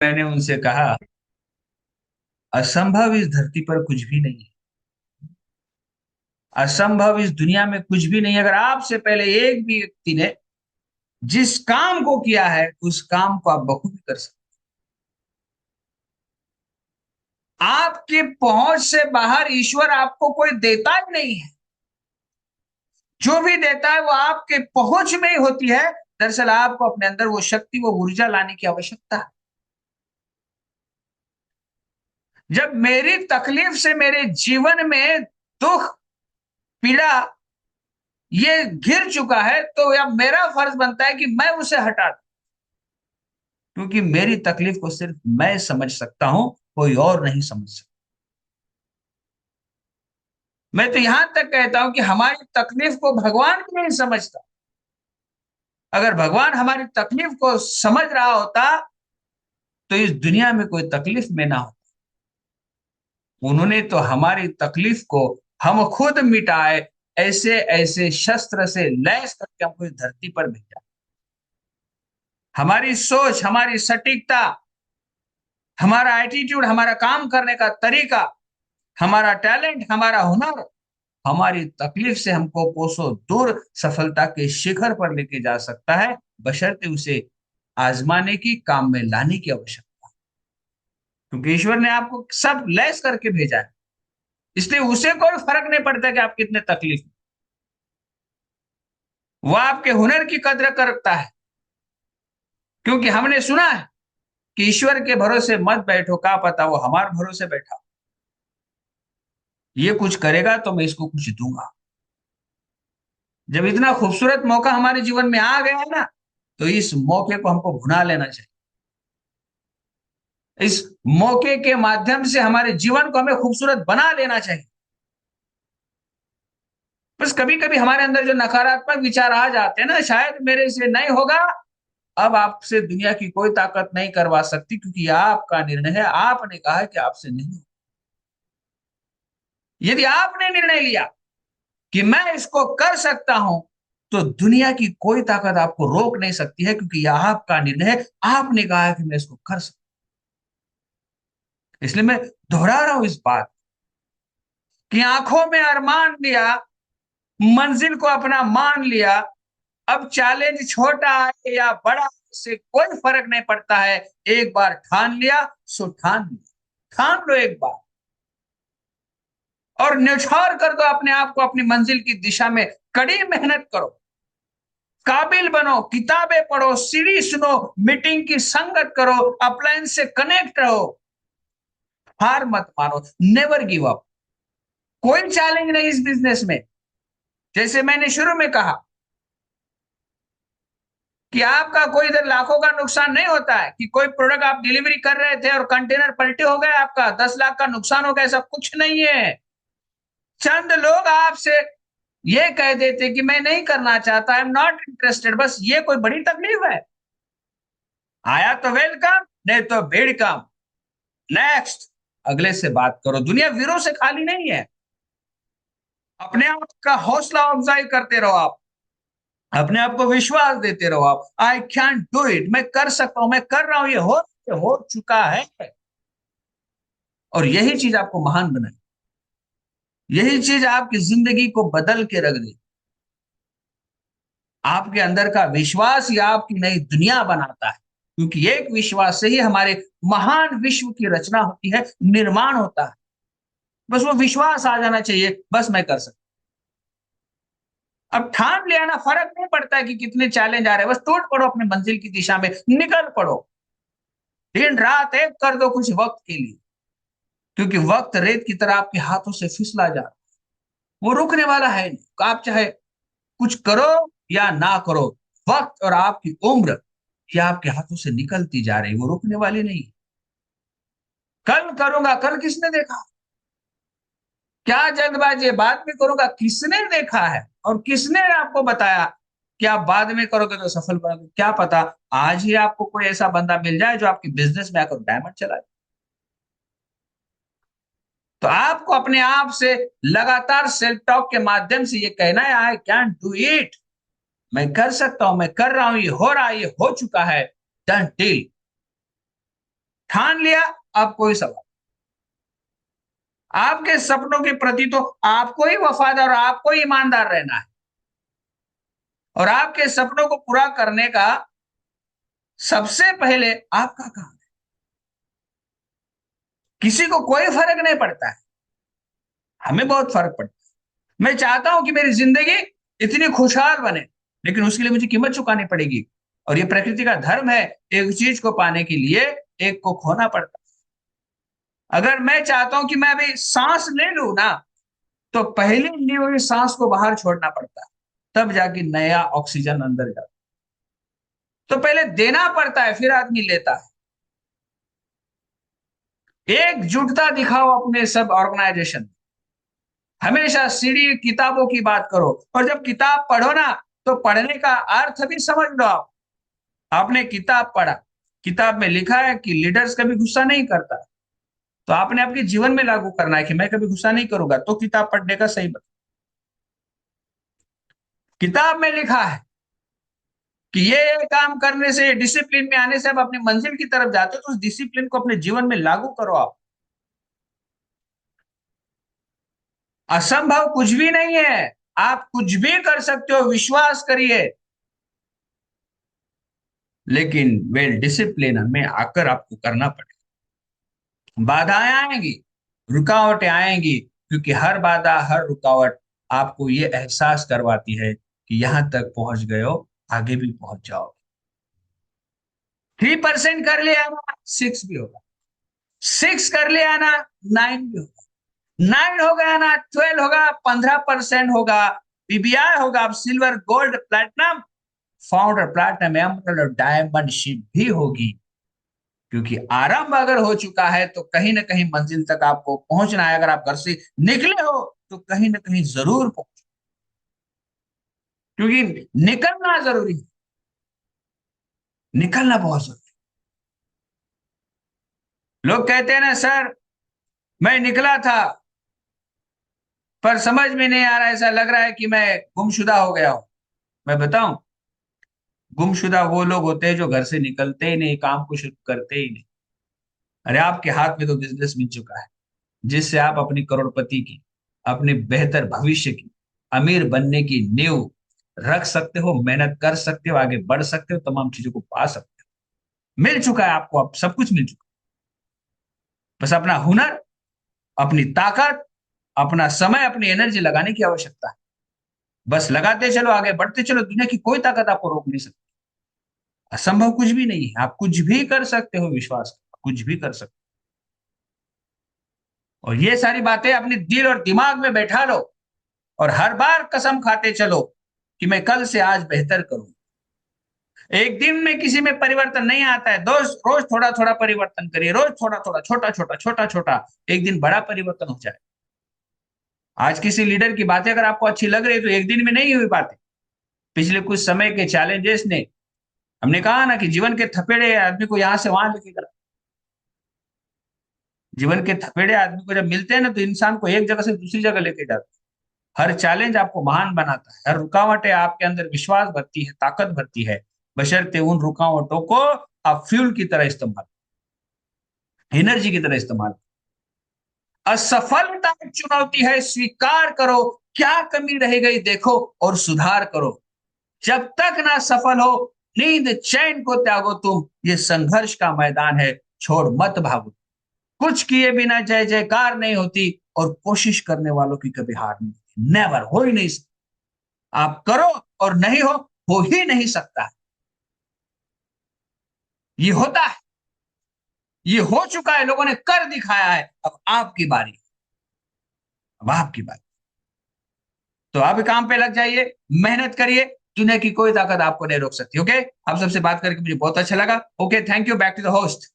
मैंने उनसे कहा, असंभव इस धरती पर कुछ भी नहीं है। असंभव इस दुनिया में कुछ भी नहीं है। अगर आपसे पहले एक भी व्यक्ति ने जिस काम को किया है, उस काम को आप बखूबी कर सकते हैं। आपकी पहुंच से बाहर ईश्वर आपको कोई देता ही नहीं है। जो भी देता है वो आपके पहुंच में ही होती है। दरअसल आपको अपने अंदर वो शक्ति, वो ऊर्जा लाने की आवश्यकता है। जब मेरी तकलीफ से मेरे जीवन में दुख, पीड़ा ये घिर चुका है, तो अब मेरा फर्ज बनता है कि मैं उसे हटा दूं। क्योंकि मेरी तकलीफ को सिर्फ मैं समझ सकता हूं, कोई और नहीं समझ सकता। मैं तो यहां तक कहता हूं कि हमारी तकलीफ को भगवान भी नहीं समझता। अगर भगवान हमारी तकलीफ को समझ रहा होता तो इस दुनिया में कोई तकलीफ में ना हो। उन्होंने तो हमारी तकलीफ को हम खुद मिटाए, ऐसे ऐसे शस्त्र से लैस करके हमको इस धरती पर भेजा। हमारी सोच, हमारी सटीकता, हमारा एटीट्यूड, हमारा काम करने का तरीका, हमारा टैलेंट, हमारा हुनर, हमारी तकलीफ से हमको कोसों दूर सफलता के शिखर पर लेके जा सकता है, बशर्ते उसे आजमाने की, काम में लाने की आवश्यकता। क्योंकि ईश्वर ने आपको सब लैस करके भेजा है, इसलिए उसे कोई फर्क नहीं पड़ता कि आप कितने तकलीफ में। वो आपके हुनर की कद्र करता है। क्योंकि हमने सुना है कि ईश्वर के भरोसे मत बैठो, का पता वो हमारे भरोसे बैठा, ये कुछ करेगा तो मैं इसको कुछ दूंगा। जब इतना खूबसूरत मौका हमारे जीवन में आ गया है ना, तो इस मौके को हमको भुना लेना चाहिए। इस मौके के माध्यम से हमारे जीवन को हमें खूबसूरत बना लेना चाहिए। बस कभी कभी हमारे अंदर जो नकारात्मक विचार आ जाते हैं ना, शायद मेरे से नहीं होगा, अब आपसे दुनिया की कोई ताकत नहीं करवा सकती, क्योंकि यह आपका निर्णय है। आपने कहा है कि आपसे नहीं होगा। यदि आपने निर्णय लिया कि मैं इसको कर सकता हूं, तो दुनिया की कोई ताकत आपको रोक नहीं सकती है, क्योंकि यह आपका निर्णय है। आपने कहा है कि मैं इसको कर सकता हूं। इसलिए मैं दोहरा रहा हूं इस बात कि आंखों में अरमान लिया, मंजिल को अपना मान लिया। अब चैलेंज छोटा है या बड़ा, से कोई फर्क नहीं पड़ता है। एक बार ठान लिया सो ठान लिया। ठान लो एक बार और न्यौछावर कर दो अपने आप को अपनी मंजिल की दिशा में। कड़ी मेहनत करो, काबिल बनो, किताबें पढ़ो, सीढ़ी सुनो, मीटिंग की संगत करो, अपलाइन से कनेक्ट रहो। हार मत मानो, नेवर गिव अप। कोई चैलेंज नहीं इस बिजनेस में। जैसे मैंने शुरू में कहा कि आपका कोई इधर लाखों का नुकसान नहीं होता है कि कोई प्रोडक्ट आप डिलीवरी कर रहे थे और कंटेनर पलटे हो गए, आपका 10 लाख का नुकसान हो गया, ऐसा कुछ नहीं है। चंद लोग आपसे ये कह देते कि मैं नहीं करना चाहता, आई एम नॉट इंटरेस्टेड, बस ये कोई बड़ी तकलीफ है? आया तो वेलकम, नहीं तो भीड़ कम। नेक्स्ट, अगले से बात करो। दुनिया वीरों से खाली नहीं है। अपने आप का हौसला अफजाई करते रहो आप, अपने आप को विश्वास देते रहो आप। आई कैन डू इट, मैं कर सकता हूं, मैं कर रहा हूं, ये हो चुका है। और यही चीज आपको महान बनाए, यही चीज आपकी जिंदगी को बदल के रख दे। आपके अंदर का विश्वास ही आपकी नई दुनिया बनाता है। क्योंकि एक विश्वास से ही हमारे महान विश्व की रचना होती है, निर्माण होता है। बस वो विश्वास आ जाना चाहिए, बस मैं कर सकता। अब ठान लिया ना, फर्क नहीं पड़ता है कि कितने चैलेंज आ रहे हैं, बस टूट पड़ो अपने मंजिल की दिशा में, निकल पड़ो। दिन रात एक कर दो कुछ वक्त के लिए। क्योंकि वक्त रेत की तरह आपके हाथों से फिसला जा रहा है, वो रुकने वाला है नहीं। आप चाहे कुछ करो या ना करो, वक्त और आपकी उम्र ये आपके हाथों से निकलती जा रही, वो रुकने वाली नहीं। कल करूंगा, कल किसने देखा? क्या जल्दबाजी है, बाद में करूंगा, किसने देखा है? और किसने आपको बताया कि आप बाद में करोगे तो सफल बनोगे? क्या पता आज ही आपको कोई ऐसा बंदा मिल जाए जो आपके बिजनेस में आकर डायमंड चला जाए। तो आपको अपने आप से लगातार सेल्फ टॉक के माध्यम से ये कहना है, आई कैन डू इट, मैं कर सकता हूं, मैं कर रहा हूं, ये हो रहा है, ये हो चुका है, डन डील। ठान लिया, अब कोई सवाल। आपके सपनों के प्रति तो आपको ही वफादार और आपको ही ईमानदार रहना है, और आपके सपनों को पूरा करने का सबसे पहले आपका काम है। किसी को कोई फर्क नहीं पड़ता है, हमें बहुत फर्क पड़ता है। मैं चाहता हूं कि मेरी जिंदगी इतनी खुशहाल बने, लेकिन उसके लिए मुझे कीमत चुकानी पड़ेगी, और ये प्रकृति का धर्म है। एक चीज को पाने के लिए एक को खोना पड़ता है। अगर मैं चाहता हूं कि मैं अभी सांस ले लूं ना, तो पहले ली हुई सांस को बाहर छोड़ना पड़ता है, तब जाके नया ऑक्सीजन अंदर जाता है। तो पहले देना पड़ता है, फिर आदमी लेता है। एकजुटता दिखाओ अपने सब ऑर्गेनाइजेशन। हमेशा सीढ़ी किताबों की बात करो, और जब किताब पढ़ो ना, तो पढ़ने का अर्थ भी समझ लो आप। आपने किताब पढ़ा, किताब में लिखा है कि लीडर्स कभी गुस्सा नहीं करता, तो आपने आपके जीवन में लागू करना है कि मैं कभी गुस्सा नहीं करूंगा, तो किताब पढ़ने का सही बता। किताब में लिखा है कि ये काम करने से, डिसिप्लिन में आने से आप अपनी मंजिल की तरफ जाते हो, तो उस डिसिप्लिन को अपने जीवन में लागू करो आप। असंभव कुछ भी नहीं है, आप कुछ भी कर सकते हो, विश्वास करिए। लेकिन वेल डिसिप्लिन में आकर आपको करना पड़ेगा। बाधाएं आएंगी, रुकावटें आएंगी, क्योंकि हर बाधा, हर रुकावट आपको ये एहसास करवाती है कि यहां तक पहुंच गए हो, आगे भी पहुंच जाओ। 3% कर लिया ना, 6 भी होगा। 6 कर लिया ना, 9 भी होगा। 9 हो गया ना, 12 होगा, 15% होगा, पीबीआई होगा, अब silver, gold, platinum, founder, platinum, emerald और डायमंड शिप भी होगी। क्योंकि आरंभ अगर हो चुका है, तो कहीं ना कहीं मंजिल तक आपको पहुंचना है। अगर आप घर से निकले हो, तो कहीं ना कहीं जरूर पहुंच, क्योंकि निकलना जरूरी है, निकलना बहुत जरूरी है। लोग कहते हैं ना, सर मैं निकला था, पर समझ में नहीं आ रहा, ऐसा लग रहा है कि मैं गुमशुदा हो गया हूं। मैं बताऊं, गुमशुदा वो लोग होते हैं जो घर से निकलते ही नहीं, काम को शुरू करते ही नहीं। अरे आपके हाथ में तो बिजनेस मिल चुका है, जिससे आप अपनी करोड़पति की, अपने बेहतर भविष्य की, अमीर बनने की नींव रख सकते हो, मेहनत कर सकते हो, आगे बढ़ सकते हो, तमाम चीजों को पा सकते हो। मिल चुका है आपको, अब सब कुछ मिल चुका है। बस अपना हुनर, अपनी ताकत, अपना समय, अपनी एनर्जी लगाने की आवश्यकता है। बस लगाते चलो, आगे बढ़ते चलो, दुनिया की कोई ताकत आपको रोक नहीं सकती। असंभव कुछ भी नहीं है, आप कुछ भी कर सकते हो, विश्वास करो, कुछ भी कर सकते हो। और ये सारी बातें अपने दिल और दिमाग में बैठा लो, और हर बार कसम खाते चलो कि मैं कल से आज बेहतर करूं। एक दिन में किसी में परिवर्तन नहीं आता है, रोज रोज थोड़ा थोड़ा परिवर्तन करिए, रोज थोड़ा थोड़ा, छोटा छोटा, छोटा छोटा, एक दिन बड़ा परिवर्तन हो जाए। आज किसी लीडर की बातें अगर आपको अच्छी लग रही है, तो एक दिन में नहीं हुई बातें। पिछले कुछ समय के चैलेंजेस ने, हमने कहा ना कि जीवन के थपेड़े आदमी को यहां से वहां लेके गए। जीवन के थपेड़े आदमी को जब मिलते हैं ना, तो इंसान को एक जगह से दूसरी जगह लेके जाते हैं। हर चैलेंज आपको महान बनाता है, हर रुकावटें आपके अंदर विश्वास भरती है, ताकत भरती है, बशर्ते उन रुकावटों को आप फ्यूल की तरह इस्तेमाल, एनर्जी की तरह इस्तेमाल। असफलता एक चुनौती है, स्वीकार करो, क्या कमी रह गई देखो और सुधार करो। जब तक ना सफल हो, नींद चैन को त्यागो तुम, ये संघर्ष का मैदान है, छोड़ मत भागो। कुछ किए बिना जय जयकार नहीं होती, और कोशिश करने वालों की कभी हार नहीं होती, नेवर, हो ही नहीं सकता। आप करो और नहीं हो ही नहीं सकता। ये होता है, ये हो चुका है, लोगों ने कर दिखाया है, अब आपकी बारी, अब आपकी बारी। तो आप काम पे लग जाइए, मेहनत करिए, दुनिया की कोई ताकत आपको नहीं रोक सकती। ओके, आप सबसे बात करके मुझे बहुत अच्छा लगा। Okay, thank you, back to the host.